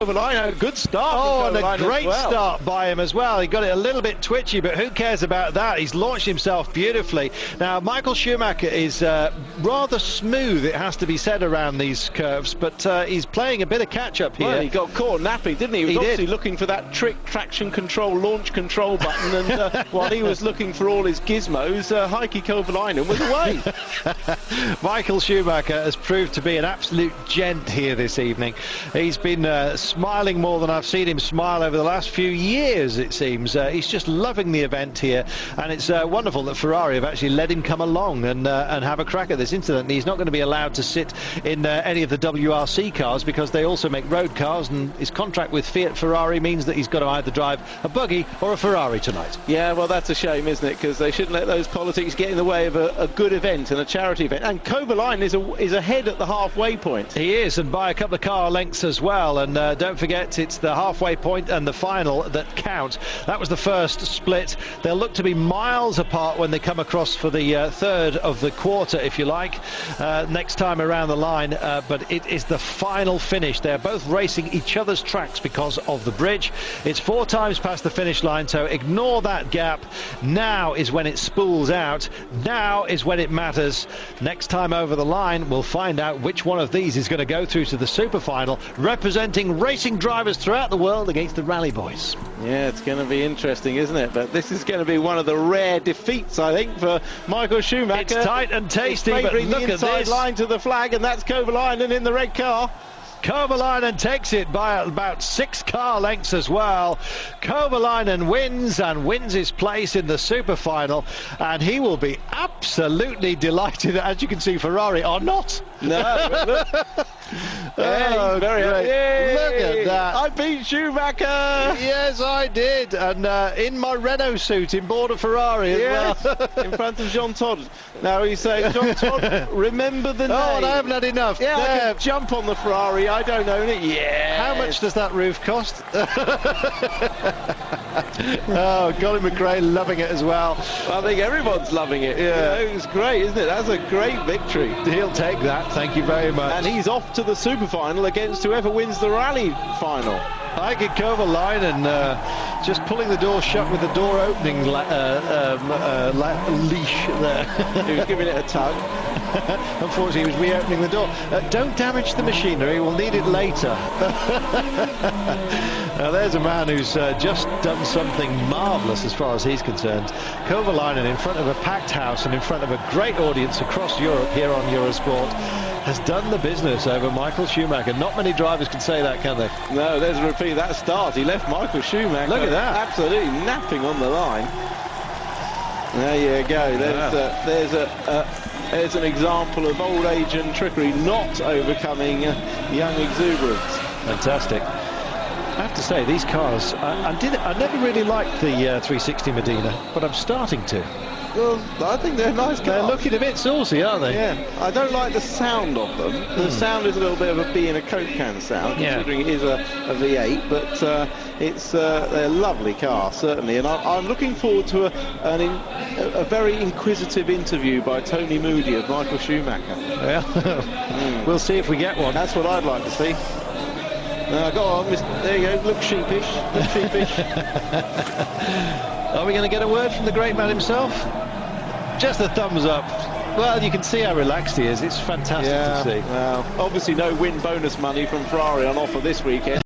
Kovalainen, good start. Oh, and a great start by him as well. He got it a little bit twitchy, but who cares about that? He's launched himself beautifully. Now, Michael Schumache is rather smooth, it has to be said, around these curves, but he's playing a bit of catch-up here. Well, he got caught napping, didn't he? He was obviously looking for that trick traction control, launch control button, and while he was looking for all his gizmos, Heikki Kovalainen was away. Michael Schumache has proved to be an absolute gent here this evening. He's been smiling more than I've seen him smile over the last few years, it seems. He's just loving the event here, and it's wonderful that Ferrari have actually let him come along and have a crack at this. Incidentally, he's not going to be allowed to sit in any of the WRC cars because they also make road cars, and his contract with Fiat Ferrari means that he's got to either drive a buggy or a Ferrari tonight. Yeah, well, that's a shame, isn't it? Because they shouldn't let those politics get in the way of a good event and a charity event. And Kovalainen is ahead at the halfway point. He is, and by a couple of car lengths as well. And don't forget, it's the halfway point and the final that count. That was the first split. They'll look to be miles apart when they come across for the third of the quarter, if you like, next time around the line. But it is the final finish. They're both racing each other's tracks because of the bridge. It's 4 times past the finish line, so ignore that gap. Now is when it spools out. Now is when it matters. Next time over the line, we'll find out which one of these is going to go through to the super final, representing racing drivers throughout the world against the rally boys. Yeah, it's going to be interesting, isn't it? But this is going to be one of the rare defeats, I think, for Michael Schumacher. It's tight and tasty, but look the at inside this line to the flag, and that's Kovalainen in the red car. Kovalainen takes it by about 6 car lengths as well. Kovalainen wins and wins his place in the super final, and he will be absolutely delighted. As you can see, Ferrari are not. No, but look. Oh, very happy. Look at that. I beat Schumacher. Yes, I did. And in my Renault suit in board of Ferrari as well. In front of John Todd. Now he's saying, John Todd, remember the name. Oh, and I haven't had enough. Yeah, I can jump on the Ferrari. I don't own it. Yeah. How much does that roof cost? Oh, Colin McRae loving it as well. I think everyone's loving it. Yeah, you know, it's great, isn't it? That's a great victory. He'll take that. Thank you very much. And he's off to the super final against whoever wins the rally final. Heikki Kovalainen just pulling the door shut with the door opening leash there. He was giving it a tug. Unfortunately, he was reopening the door. Don't damage the machinery, we'll need it later. Now there's a man who's just done something marvellous as far as he's concerned. Kovalainen, in front of a packed house and in front of a great audience across Europe here on Eurosport, has done the business over Michael Schumacher. Not many drivers can say that, can they? No, there's a repeat of that start. He left Michael Schumacher. Look at that. Absolutely napping on the line. There you go. There's an example of old age and trickery not overcoming young exuberance. Fantastic. I have to say, these cars, I never really liked the 360 Medina, but I'm starting to. Well, I think they're nice cars. They're looking a bit saucy, aren't they? Yeah. I don't like the sound of them. The sound is a little bit of a bee in a Coke can sound, considering it is a V8, but they're a lovely car, certainly. And I'm looking forward to a very inquisitive interview by Tony Moody of Michael Schumacher. Well, we'll see if we get one. That's what I'd like to see. Go on, there you go, look sheepish, look sheepish. Are we going to get a word from the great man himself? Just a thumbs up. Well, you can see how relaxed he is. It's fantastic to see. Well, obviously no win bonus money from Ferrari on offer this weekend.